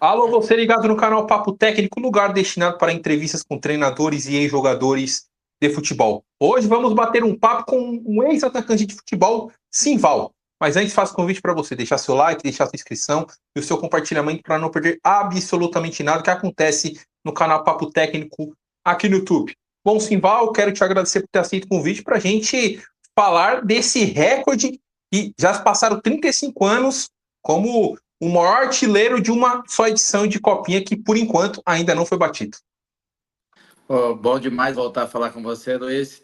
Alô, você ligado no canal Papo Técnico, lugar destinado para entrevistas com treinadores e ex-jogadores de futebol. Hoje vamos bater um papo com um ex-atacante de futebol, Simval. Mas antes faço convite para você deixar seu like, deixar sua inscrição e o seu compartilhamento para não perder absolutamente nada que acontece no canal Papo Técnico aqui no YouTube. Bom, Simval, quero te agradecer por ter aceito o convite para a gente falar desse recorde que já se passaram 35 anos como o maior artilheiro de uma só edição de Copinha que, por enquanto, ainda não foi batido. Oh, bom demais voltar a falar com você, Luiz.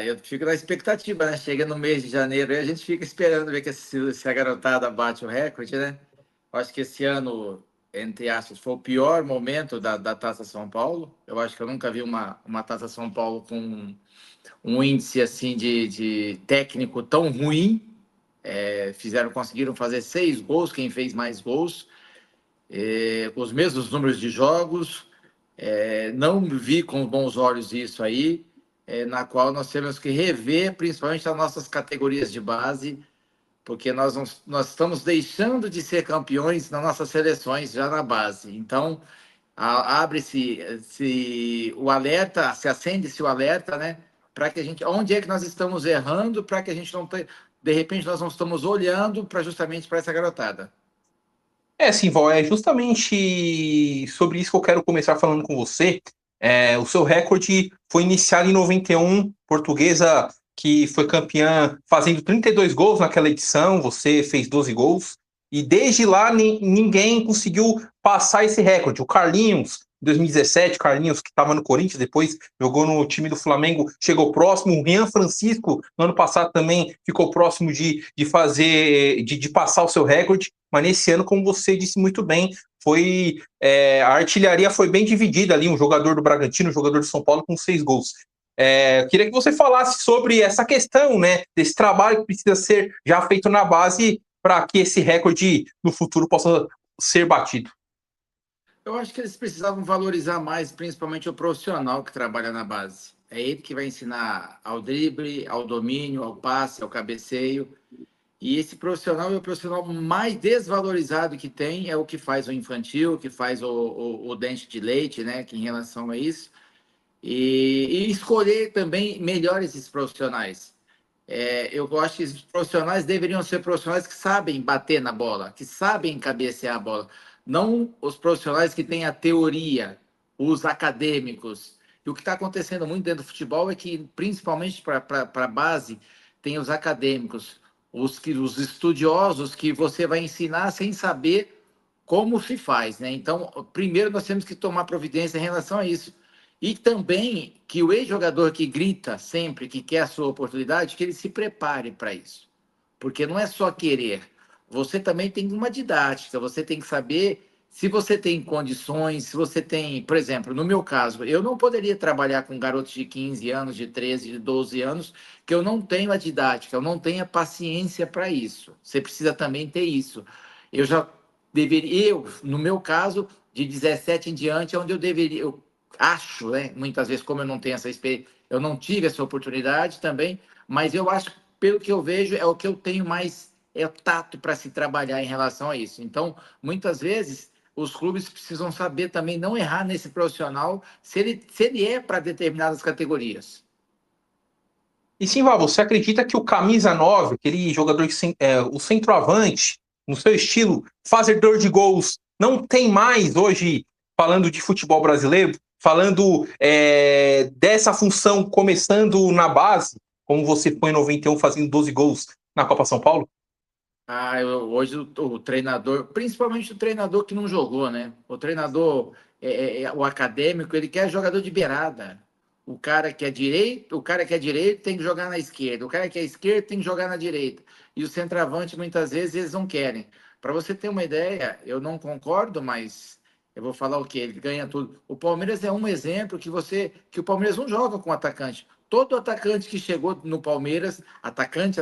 Eu fico na expectativa, né? Chega no mês de janeiro e a gente fica esperando ver se a garotada bate o recorde, né? Eu acho que esse ano, entre aspas, foi o pior momento da Taça São Paulo. Eu acho que eu nunca vi uma Taça São Paulo com um índice assim de técnico tão ruim. Conseguiram fazer 6 gols, quem fez mais gols, os mesmos números de jogos. Não vi com bons olhos isso aí, na qual nós temos que rever, principalmente as nossas categorias de base, porque nós estamos deixando de ser campeões nas nossas seleções já na base. Então, abre-se o alerta, se acende-se o alerta, né? Para que a gente, onde é que nós estamos errando, para que a gente não tenha, de repente nós não estamos olhando para justamente para essa garotada. Simval, é justamente sobre isso que eu quero começar falando com você. O seu recorde foi iniciado em 91, Portuguesa, que foi campeã fazendo 32 gols naquela edição, você fez 12 gols, e desde lá ninguém conseguiu passar esse recorde. O Carlinhos, em 2017, Carlinhos, que estava no Corinthians, depois jogou no time do Flamengo, chegou próximo. O Rian Francisco, no ano passado, também ficou próximo de passar o seu recorde. Mas nesse ano, como você disse muito bem, a artilharia foi bem dividida ali, um jogador do Bragantino, um jogador de São Paulo com 6 gols. Queria que você falasse sobre essa questão, né, desse trabalho que precisa ser já feito na base para que esse recorde no futuro possa ser batido. Eu acho que eles precisavam valorizar mais, principalmente o profissional que trabalha na base. É ele que vai ensinar ao drible, ao domínio, ao passe, ao cabeceio. E esse profissional é o profissional mais desvalorizado que tem, é o que faz o infantil, que faz o dente de leite, né, que em relação a isso. E escolher também melhor esses profissionais. Eu acho que esses profissionais deveriam ser profissionais que sabem bater na bola, que sabem cabecear a bola. Não os profissionais que têm a teoria, os acadêmicos. E o que está acontecendo muito dentro do futebol é que, principalmente para a base, tem os acadêmicos, os estudiosos que você vai ensinar sem saber como se faz, né? Então, primeiro nós temos que tomar providência em relação a isso. E também que o ex-jogador que grita sempre que quer a sua oportunidade, que ele se prepare para isso. Porque não é só querer. Você também tem uma didática, você tem que saber se você tem condições, se você tem, por exemplo, no meu caso, eu não poderia trabalhar com garotos de 15 anos, de 13, de 12 anos, que eu não tenho a didática, eu não tenho a paciência para isso. Você precisa também ter isso. Eu já deveria, no meu caso, de 17 em diante, é onde eu deveria, eu acho, né? Muitas vezes, como eu não tenho essa experiência, eu não tive essa oportunidade também, mas eu acho, pelo que eu vejo, é o que eu tenho mais tato para se trabalhar em relação a isso. Então, muitas vezes, os clubes precisam saber também não errar nesse profissional se ele é para determinadas categorias. E Simval, você acredita que o camisa 9, aquele jogador o centroavante, no seu estilo, fazedor de gols, não tem mais hoje, falando de futebol brasileiro, falando dessa função começando na base, como você foi em 91 fazendo 12 gols na Copa São Paulo? Hoje o treinador, principalmente o treinador que não jogou, né? O treinador, o acadêmico, ele quer jogador de beirada. O cara que é direito tem que jogar na esquerda. O cara que é esquerdo tem que jogar na direita. E o centroavante, muitas vezes, eles não querem. Para você ter uma ideia, eu não concordo, mas eu vou falar o quê? Ele ganha tudo. O Palmeiras é um exemplo que o Palmeiras não joga com atacante. Todo atacante que chegou no Palmeiras, atacante,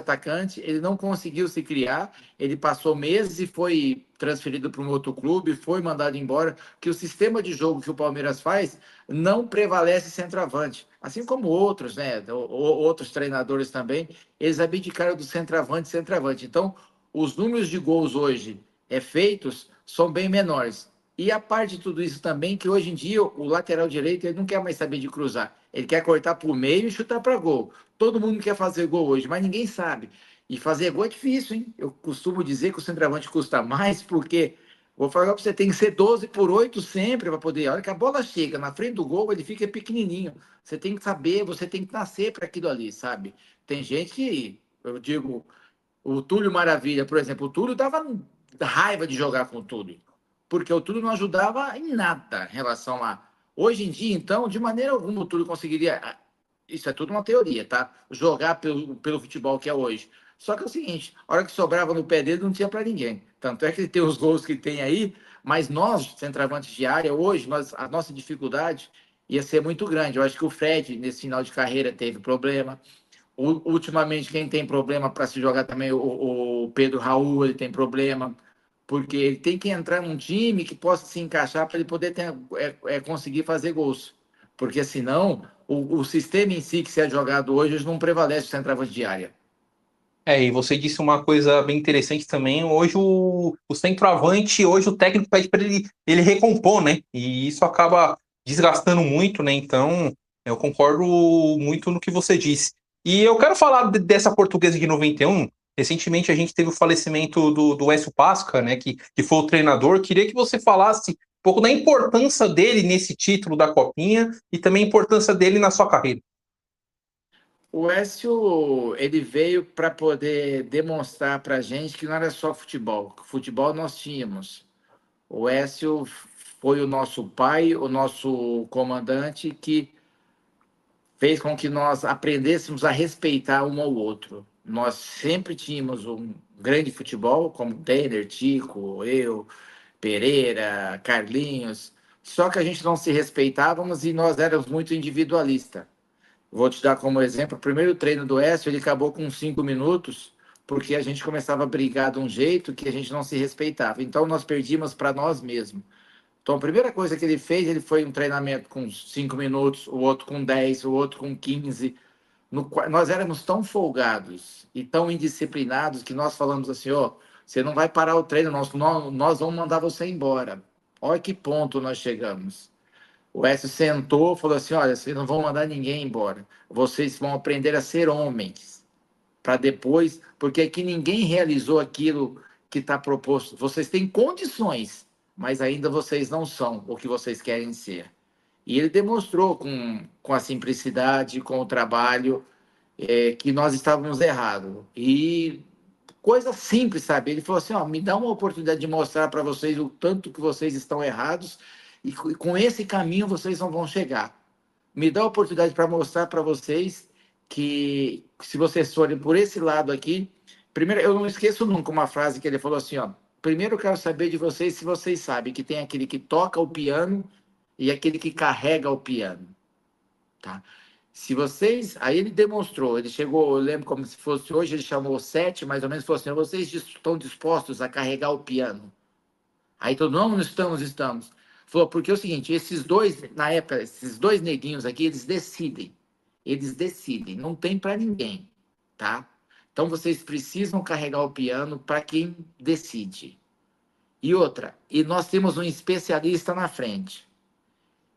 ele não conseguiu se criar. Ele passou meses e foi transferido para um outro clube, foi mandado embora. Que o sistema de jogo que o Palmeiras faz não prevalece centroavante. Assim como outros, né? Outros treinadores também, eles abdicaram do centroavante. Então, os números de gols hoje feitos são bem menores. E a parte de tudo isso também, que hoje em dia o lateral direito ele não quer mais saber de cruzar. Ele quer cortar por meio e chutar para gol. Todo mundo quer fazer gol hoje, mas ninguém sabe. E fazer gol é difícil, hein? Eu costumo dizer que o centroavante custa mais, porque vou falar para você, tem que ser 12 por 8 sempre para poder. A hora que a bola chega na frente do gol, ele fica pequenininho. Você tem que saber, você tem que nascer para aquilo ali, sabe? Tem gente que, eu digo, o Túlio Maravilha, por exemplo, o Túlio dava raiva de jogar com o Túlio, porque o Túlio não ajudava em nada em relação lá. Hoje em dia, então, de maneira alguma o Túlio conseguiria. Isso é tudo uma teoria, tá? Jogar pelo futebol que é hoje. Só que é o seguinte: a hora que sobrava no pé dele não tinha para ninguém. Tanto é que ele tem os gols que tem aí, mas nós, centroavantes de área, hoje, a nossa dificuldade ia ser muito grande. Eu acho que o Fred, nesse final de carreira, teve problema. Ultimamente, quem tem problema para se jogar também, o Pedro Raul, ele tem problema, porque ele tem que entrar num time que possa se encaixar para ele poder conseguir fazer gols. Porque senão, o sistema em si que se é jogado hoje não prevalece o centroavante de área. E você disse uma coisa bem interessante também. Hoje o centroavante, hoje o técnico pede para ele recompor, né? E isso acaba desgastando muito, né? Então, eu concordo muito no que você disse. E eu quero falar dessa portuguesa de 91. Recentemente a gente teve o falecimento do Écio Pasca, né? Que foi o treinador. Queria que você falasse um pouco da importância dele nesse título da Copinha e também a importância dele na sua carreira. O Écio, ele veio para poder demonstrar para a gente que não era só futebol. Futebol nós tínhamos. O Écio foi o nosso pai, o nosso comandante, que fez com que nós aprendêssemos a respeitar um ao outro. Nós sempre tínhamos um grande futebol, como Denner, Tico, eu, Pereira, Carlinhos, só que a gente não se respeitávamos e nós éramos muito individualistas. Vou te dar como exemplo, o primeiro treino do Écio, ele acabou com 5 minutos, porque a gente começava a brigar de um jeito que a gente não se respeitava. Então, nós perdíamos para nós mesmos. Então, a primeira coisa que ele fez, ele foi um treinamento com 5 minutos, o outro com 10, o outro com 15. Nós éramos tão folgados e tão indisciplinados que nós falamos assim, ó, você não vai parar o treino, nós vamos mandar você embora. Olha que ponto nós chegamos. O Écio sentou, falou assim, olha, vocês não vão mandar ninguém embora. Vocês vão aprender a ser homens para depois, porque aqui ninguém realizou aquilo que está proposto. Vocês têm condições, mas ainda vocês não são o que vocês querem ser. E ele demonstrou com a simplicidade, com o trabalho, que nós estávamos errados. E coisa simples, sabe? Ele falou assim: ó, me dá uma oportunidade de mostrar para vocês o tanto que vocês estão errados, e com esse caminho vocês não vão chegar. Me dá a oportunidade para mostrar para vocês que se vocês forem por esse lado aqui, primeiro, eu não esqueço nunca uma frase que ele falou assim, ó, primeiro eu quero saber de vocês se vocês sabem que tem aquele que toca o piano e aquele que carrega o piano, tá? Se vocês, aí ele demonstrou, ele chegou, eu lembro como se fosse hoje, ele chamou 7, mais ou menos, falou assim, vocês estão dispostos a carregar o piano? Aí todo mundo, não estamos, estamos. Falou, porque é o seguinte, esses dois, na época, esses dois neguinhos aqui, eles decidem, não tem para ninguém, tá? Então vocês precisam carregar o piano para quem decide. E outra, e nós temos um especialista na frente.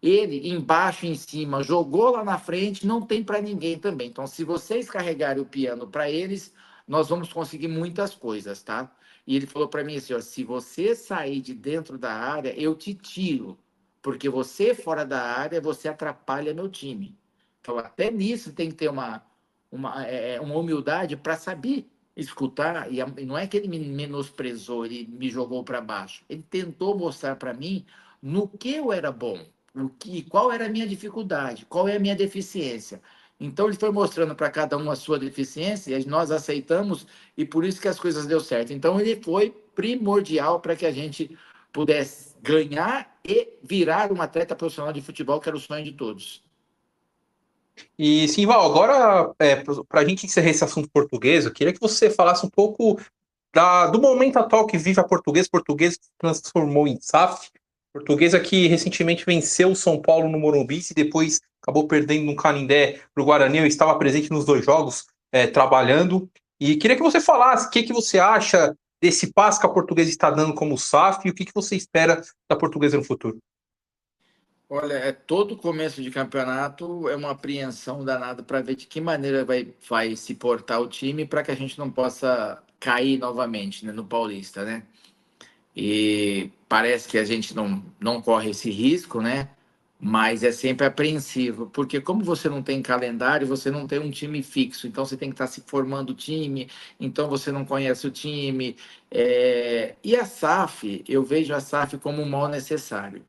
Ele, embaixo e em cima, jogou lá na frente, não tem para ninguém também. Então, se vocês carregarem o piano para eles, nós vamos conseguir muitas coisas, tá? E ele falou para mim assim, ó, se você sair de dentro da área, eu te tiro, porque você fora da área, você atrapalha meu time. Então, até nisso tem que ter uma humildade para saber escutar, e não é que ele me menosprezou, ele me jogou para baixo. Ele tentou mostrar para mim no que eu era bom, qual era a minha dificuldade, qual é a minha deficiência. Então, ele foi mostrando para cada um a sua deficiência, e nós aceitamos, e por isso que as coisas deu certo. Então, ele foi primordial para que a gente pudesse ganhar e virar um atleta profissional de futebol, que era o sonho de todos. E, Simval, agora, para a gente encerrar esse assunto português, eu queria que você falasse um pouco do momento atual que vive a Portuguesa que se transformou em SAF. Portuguesa que recentemente venceu o São Paulo no Morumbi e depois acabou perdendo no Canindé para o Guarani. Eu estava presente nos dois jogos, trabalhando. E queria que você falasse o que você acha desse passo que a Portuguesa está dando como SAF, e o que você espera da Portuguesa no futuro? Olha, todo começo de campeonato é uma apreensão danada para ver de que maneira vai se portar o time para que a gente não possa cair novamente, né, no Paulista, né? E parece que a gente não corre esse risco, né? Mas é sempre apreensivo, porque como você não tem calendário, você não tem um time fixo, então você tem que estar se formando o time, então você não conhece o time. E a SAF, eu vejo a SAF como um mal necessário.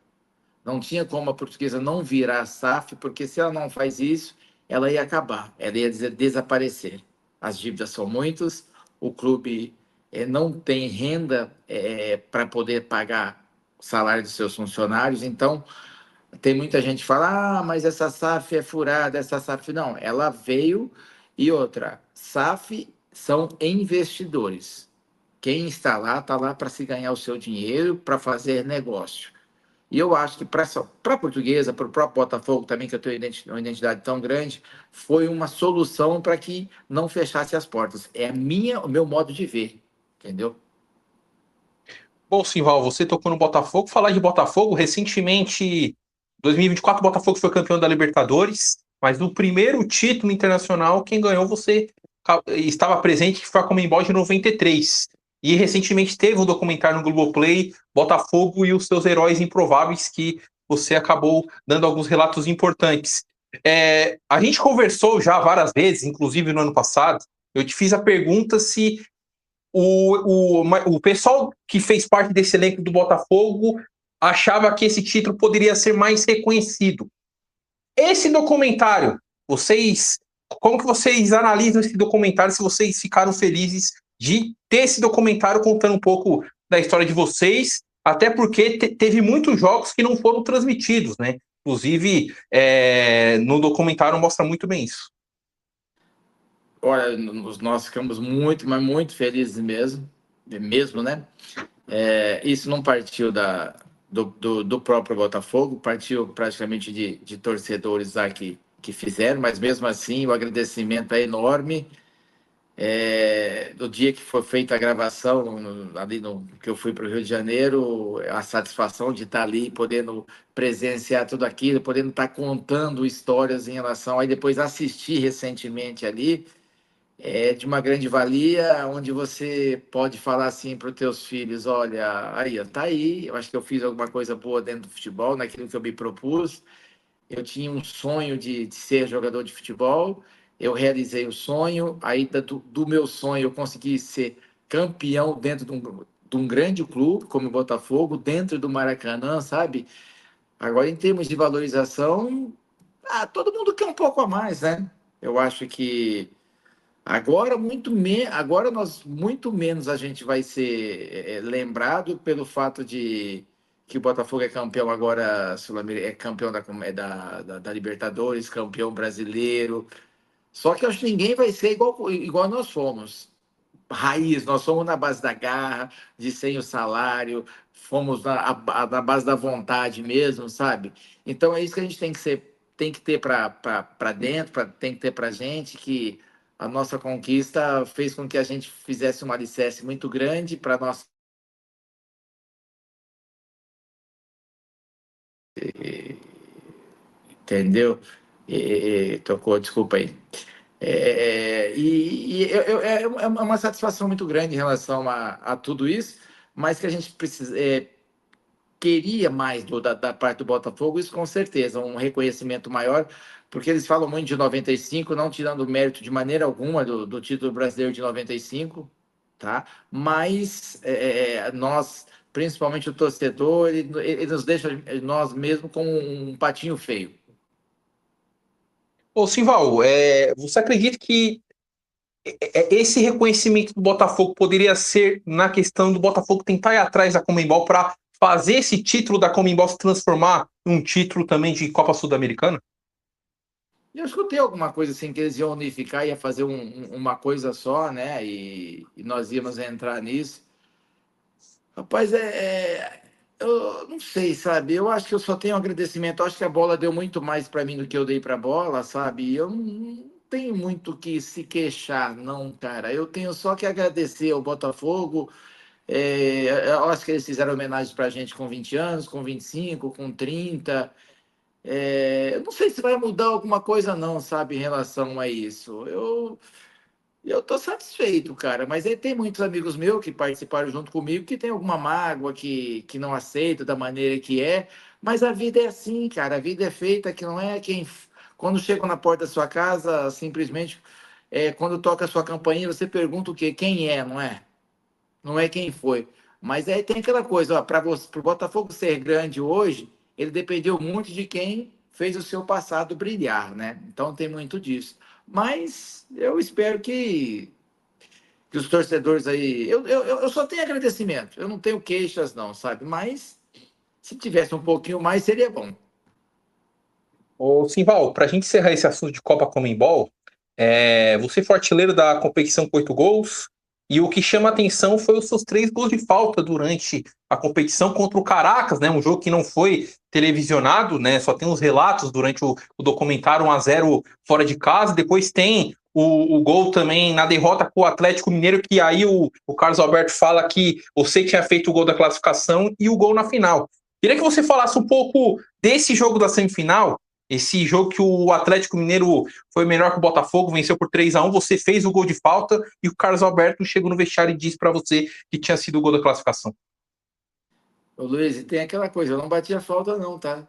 Não tinha como a Portuguesa não virar a SAF, porque se ela não faz isso, ela ia acabar, ela ia desaparecer. As dívidas são muitas, o clube não tem renda para poder pagar o salário dos seus funcionários, então tem muita gente que fala, mas essa SAF é furada, essa SAF não, ela veio. E outra, SAF são investidores. Quem está lá para se ganhar o seu dinheiro, para fazer negócio. E eu acho que para a Portuguesa, para o próprio Botafogo também, que eu tenho uma identidade tão grande, foi uma solução para que não fechasse as portas. É o meu modo de ver, entendeu? Bom, Simval, você tocou no Botafogo. Falar de Botafogo, recentemente, 2024, o Botafogo foi campeão da Libertadores, mas no primeiro título internacional, quem ganhou você estava presente, que foi a Conmebol de 93. E recentemente teve um documentário no Globoplay, Botafogo e os seus heróis improváveis, que você acabou dando alguns relatos importantes. A gente conversou já várias vezes, inclusive no ano passado, eu te fiz a pergunta se o pessoal que fez parte desse elenco do Botafogo achava que esse título poderia ser mais reconhecido. Esse documentário, como que vocês analisam esse documentário, se vocês ficaram felizes de ter esse documentário contando um pouco da história de vocês, até porque teve muitos jogos que não foram transmitidos, né? Inclusive, no documentário mostra muito bem isso. Olha, nós ficamos muito, mas muito felizes mesmo, né? Isso não partiu do próprio Botafogo, partiu praticamente de torcedores lá que fizeram, mas mesmo assim o agradecimento é enorme. No dia que foi feita a gravação, que eu fui para o Rio de Janeiro, a satisfação de estar ali, podendo presenciar tudo aquilo, podendo estar contando histórias em relação, aí depois assistir recentemente ali, de uma grande valia, onde você pode falar assim para os teus filhos, olha, aí, ó, tá aí, eu acho que eu fiz alguma coisa boa dentro do futebol, naquilo que eu me propus. Eu tinha um sonho de ser jogador de futebol, eu realizei o sonho, aí do meu sonho eu consegui ser campeão dentro de um grande clube, como o Botafogo, dentro do Maracanã, sabe? Agora, em termos de valorização, todo mundo quer um pouco a mais, né? Eu acho que agora nós muito menos a gente vai ser lembrado pelo fato de que o Botafogo é campeão agora, é campeão da Libertadores, campeão brasileiro. Só que eu acho que ninguém vai ser igual nós fomos. Raiz, nós somos na base da garra, de sem o salário, fomos na base da vontade mesmo, sabe? Então é isso que a gente tem que ter para dentro, tem que ter para gente, que a nossa conquista fez com que a gente fizesse um alicerce muito grande para nós. Entendeu? Tocou, desculpa aí. É uma satisfação muito grande em relação a tudo isso, mas que a gente precisa, queria mais da parte do Botafogo, isso com certeza, um reconhecimento maior, porque eles falam muito de 95, não tirando mérito de maneira alguma do título brasileiro de 95, tá? Mas nós, principalmente o torcedor, ele nos deixa nós mesmos com um patinho feio. Ô, Simval, você acredita que esse reconhecimento do Botafogo poderia ser na questão do Botafogo tentar ir atrás da Conmebol para fazer esse título da Conmebol se transformar em um título também de Copa Sul-Americana? Eu escutei alguma coisa assim que eles iam unificar, ia fazer uma coisa só, né? E nós íamos entrar nisso. Rapaz, eu não sei, sabe? Eu acho que eu só tenho agradecimento. Eu acho que a bola deu muito mais para mim do que eu dei para a bola, sabe? E eu não tenho muito que se queixar, não, cara. Eu tenho só que agradecer ao Botafogo, Eu acho que eles fizeram homenagem para a gente com 20 anos, com 25, com 30. Eu não sei se vai mudar alguma coisa, não, sabe, em relação a isso. Eu tô satisfeito, cara, mas aí tem muitos amigos meus que participaram junto comigo que tem alguma mágoa, que não aceita da maneira que é, mas a vida é assim, cara, a vida é feita que não é quem. Quando chegam na porta da sua casa, simplesmente, quando toca a sua campainha, você pergunta o quê? Quem é, não é? Não é quem foi. Mas aí tem aquela coisa, para o Botafogo ser grande hoje, ele dependeu muito de quem fez o seu passado brilhar, né? Então tem muito disso. Mas eu espero que os torcedores aí. Eu só tenho agradecimento, eu não tenho queixas, não, sabe? Mas se tivesse um pouquinho mais, seria bom. Ô, Simval, para a gente encerrar esse assunto de Copa Comembol, você foi artilheiro da competição com 8 gols, e o que chama a atenção foi os seus 3 gols de falta durante a competição contra o Caracas, né? Um jogo que não foi televisionado, né? Só tem os relatos durante o documentário 1-0 fora de casa. Depois tem o gol também na derrota com o Atlético Mineiro, que aí o Carlos Alberto fala que você tinha feito o gol da classificação e o gol na final. Queria que você falasse um pouco desse jogo da semifinal, esse jogo que o Atlético Mineiro foi melhor que o Botafogo, venceu por 3-1. Você fez o gol de falta e o Carlos Alberto chegou no vestiário e disse para você que tinha sido o gol da classificação. Ô, Luiz, e tem aquela coisa, eu não batia falta, não, tá?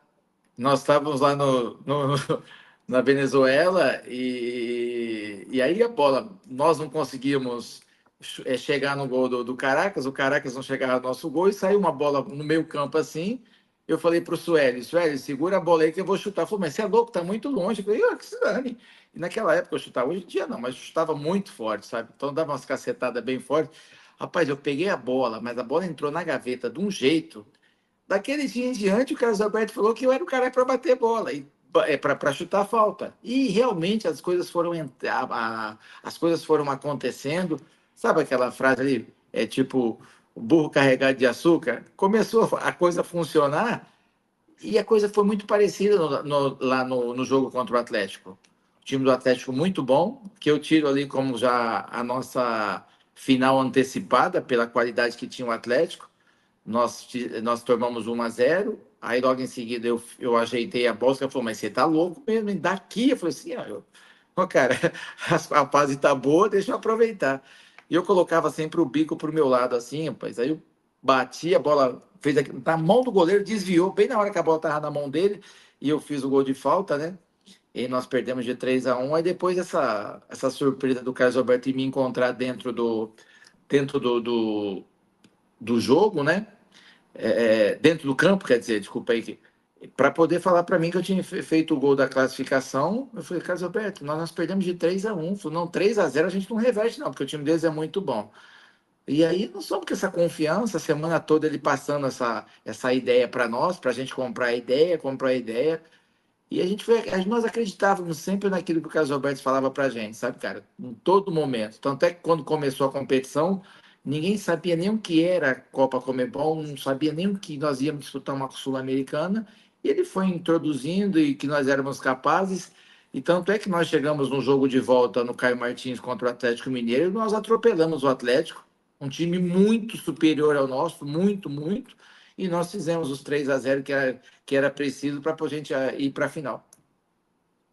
Nós estávamos lá na Venezuela e aí a bola, nós não conseguíamos chegar no gol do Caracas, o Caracas não chegava no nosso gol e saiu uma bola no meio campo assim. Eu falei para o Sueli, segura a bola aí que eu vou chutar. Ele falou, mas você é louco, tá muito longe. Eu falei, que se dane. E naquela época eu chutava, hoje em dia não, mas eu chutava muito forte, sabe? Então dava umas cacetadas bem fortes. Rapaz, eu peguei a bola, mas a bola entrou na gaveta de um jeito. Daquele dia em diante, o Carlos Alberto falou que eu era o cara para bater bola e para chutar a falta. E realmente as coisas as coisas foram acontecendo. Sabe aquela frase ali? É tipo o burro carregado de açúcar. Começou a coisa a funcionar e a coisa foi muito parecida lá no jogo contra o Atlético. O time do Atlético muito bom, que eu tiro ali como já a nossa final antecipada pela qualidade que tinha o Atlético. Nós tomamos 1-0, aí logo em seguida eu ajeitei a bolsa, ela falou, mas você tá louco mesmo, hein? Daqui? Eu falei assim, cara, a fase tá boa, deixa eu aproveitar. E eu colocava sempre o bico pro meu lado, assim, rapaz, aí eu bati, a bola fez aqui, na mão do goleiro, desviou, bem na hora que a bola tava na mão dele, e eu fiz o gol de falta, né? E nós perdemos de 3-1, aí depois essa surpresa do Carlos Alberto me encontrar dentro do jogo, né? Dentro do campo, quer dizer, desculpa aí, para poder falar para mim que eu tinha feito o gol da classificação. Eu falei, Carlos Alberto, nós perdemos de 3-1. Falei, não, 3-0 a gente não reverte, não, porque o time deles é muito bom. E aí, não só porque essa confiança, a semana toda ele passando essa ideia para nós, para a gente comprar a ideia. E nós acreditávamos sempre naquilo que o Carlos Alberto falava para a gente, sabe, cara? Em todo momento. Tanto é que quando começou a competição, ninguém sabia nem o que era a Copa Comebol, não sabia nem o que nós íamos disputar uma Sul-Americana. E ele foi introduzindo e que nós éramos capazes. E tanto é que nós chegamos no jogo de volta no Caio Martins contra o Atlético Mineiro e nós atropelamos o Atlético, um time muito superior ao nosso, muito, muito. E nós fizemos os 3-0 que era preciso para a gente ir para a final.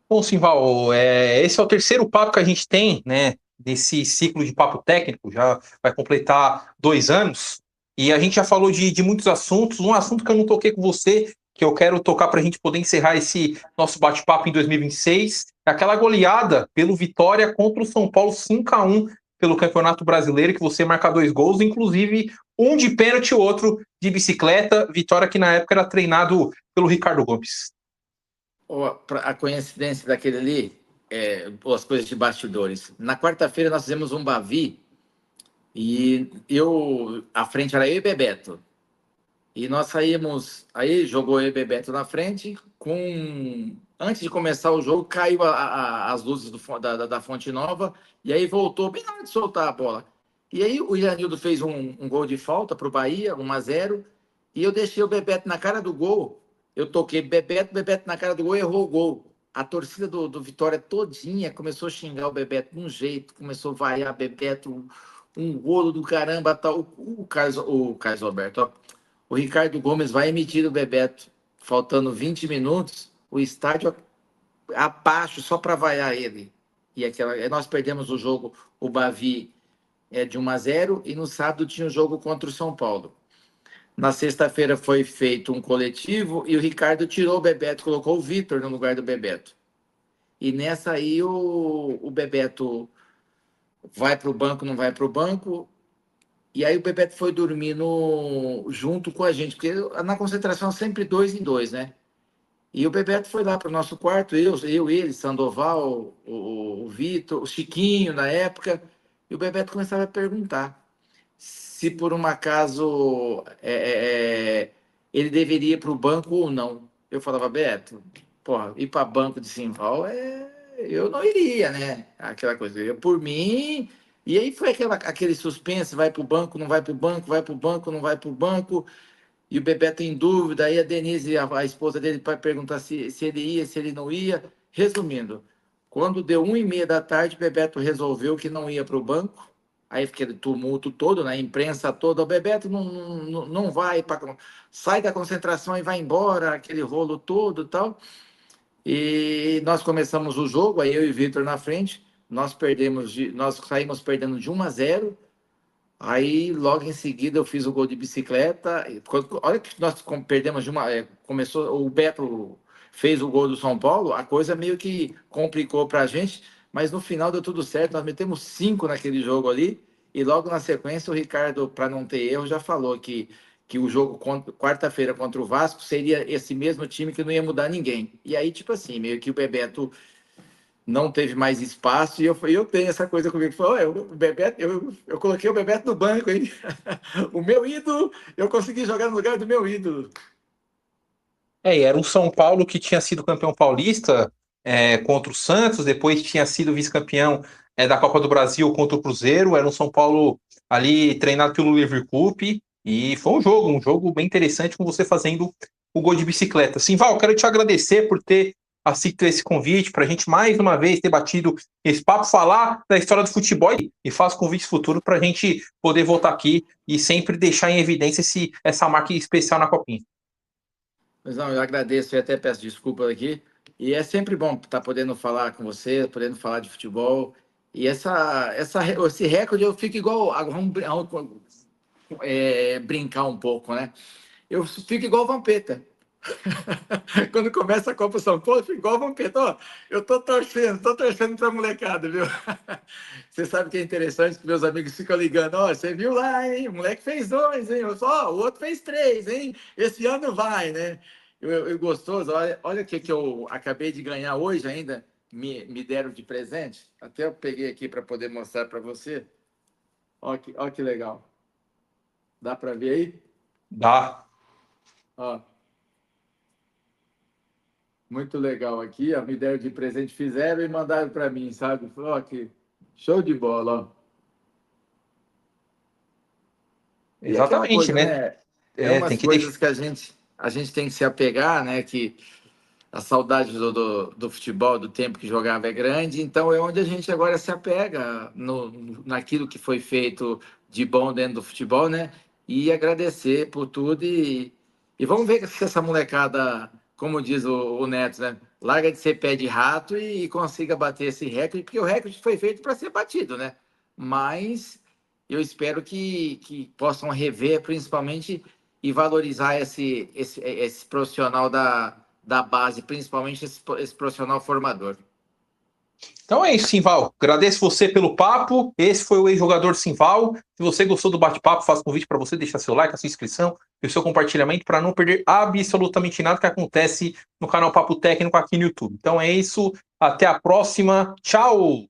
Bom, Simval, esse é o terceiro papo que a gente tem, né, desse ciclo de papo técnico, já vai completar 2 anos, e a gente já falou de muitos assuntos. Um assunto que eu não toquei com você, que eu quero tocar para a gente poder encerrar esse nosso bate-papo em 2026, é aquela goleada pelo Vitória contra o São Paulo 5-1 pelo Campeonato Brasileiro, que você marca 2 gols, inclusive um de pênalti e o outro de bicicleta. Vitória que na época era treinado pelo Ricardo Gomes. A coincidência daquele ali, as coisas de bastidores. Na quarta-feira nós fizemos um Bavi e a frente era eu e Bebeto. E nós saímos, aí jogou eu e Bebeto na frente, antes de começar o jogo, caiu as luzes da Fonte Nova, e aí voltou bem na hora de soltar a bola. E aí o Iranildo fez um gol de falta para o Bahia, 1-0, e eu deixei o Bebeto na cara do gol. Eu toquei Bebeto na cara do gol e errou o gol. A torcida do Vitória todinha começou a xingar o Bebeto de um jeito, começou a vaiar Bebeto, um rolo do caramba, tal. O Carlos Alberto, ó, o Ricardo Gomes vai emitir o Bebeto, faltando 20 minutos, o estádio abaixo só para vaiar ele. Aí nós perdemos o jogo, o Bavi de 1-0, e no sábado tinha o jogo contra o São Paulo. Na sexta-feira foi feito um coletivo e o Ricardo tirou o Bebeto, colocou o Vitor no lugar do Bebeto. E nessa aí o Bebeto vai para o banco, não vai para o banco. E aí o Bebeto foi dormir junto com a gente, porque na concentração sempre 2 em 2, né? E o Bebeto foi lá para o nosso quarto, ele, Sandoval, o Vitor, o Chiquinho na época, e o Bebeto começava a perguntar se por um acaso ele deveria ir para o banco ou não. Eu falava, Beto, porra, ir para banco de Simval eu não iria, né? Aquela coisa, eu por mim. E aí foi aquele suspense, vai para o banco, não vai para o banco, vai para o banco, não vai para o banco, e o Bebeto em dúvida, aí a Denise, a esposa dele, para perguntar se ele ia, se ele não ia. Resumindo, quando deu 1h30 da tarde, o Bebeto resolveu que não ia para o banco. Aí aquele tumulto todo, né? A imprensa toda, o Bebeto não vai, sai da concentração e vai embora, aquele rolo todo e tal. E nós começamos o jogo, aí eu e o Vitor na frente, nós saímos perdendo de 1-0. Aí, logo em seguida, eu fiz o gol de bicicleta. Olha que nós perdemos de uma. Começou, o Beto fez o gol do São Paulo, a coisa meio que complicou para a gente, mas no final deu tudo certo. Nós metemos 5 naquele jogo ali, e logo na sequência, o Ricardo, para não ter erro, já falou que o jogo quarta-feira contra o Vasco seria esse mesmo time que não ia mudar ninguém. E aí, tipo assim, meio que o Bebeto não teve mais espaço, e eu tenho essa coisa comigo, o Bebeto, eu coloquei o Bebeto no banco, hein? O meu ídolo, eu consegui jogar no lugar do meu ídolo. E era um São Paulo que tinha sido campeão paulista contra o Santos, depois tinha sido vice-campeão da Copa do Brasil contra o Cruzeiro. Era um São Paulo ali treinado pelo Liverpool, e foi um jogo bem interessante, com você fazendo o gol de bicicleta. Simval, quero te agradecer por ter aceito esse convite, para a gente mais uma vez ter batido esse papo, falar da história do futebol, e faço convite futuro para a gente poder voltar aqui e sempre deixar em evidência essa marca especial na Copinha. Mas não, eu agradeço e até peço desculpas aqui. E é sempre bom estar podendo falar com você, podendo falar de futebol. E esse recorde eu fico igual. Brincar um pouco, né? Eu fico igual o Vampeta. Quando começa a Copa São Paulo, eu fico igual o Vampeta. Ó, eu tô torcendo pra molecada, viu? Você sabe que é interessante que meus amigos ficam ligando. Ó, você viu lá, hein? O moleque fez 2, hein? O outro fez 3, hein? Esse ano vai, né? Gostoso. Olha o que eu acabei de ganhar hoje ainda. Me deram de presente. Até eu peguei aqui para poder mostrar para você. Ó que legal. Dá para ver aí? Dá. Ó. Muito legal aqui, ó, me deram de presente, fizeram e mandaram para mim, sabe? Falou, ó, que show de bola, ó. E é aquela Exatamente, coisa, né? né? É umas Tem que deixar. coisas que a gente tem que se apegar, né? Que a saudade do futebol, do tempo que jogava é grande, então é onde a gente agora se apega naquilo que foi feito de bom dentro do futebol, né? E agradecer por tudo e vamos ver se essa molecada, como diz o Neto, né? Larga de ser pé de rato e consiga bater esse recorde, porque o recorde foi feito para ser batido, né? Mas eu espero que possam rever, principalmente, e valorizar esse profissional da base, principalmente esse profissional formador. Então é isso, Simval. Agradeço você pelo papo. Esse foi o ex-jogador Simval. Se você gostou do bate-papo, faço convite para você deixar seu like, a sua inscrição e o seu compartilhamento para não perder absolutamente nada que acontece no canal Papo Técnico aqui no YouTube. Então é isso. Até a próxima. Tchau!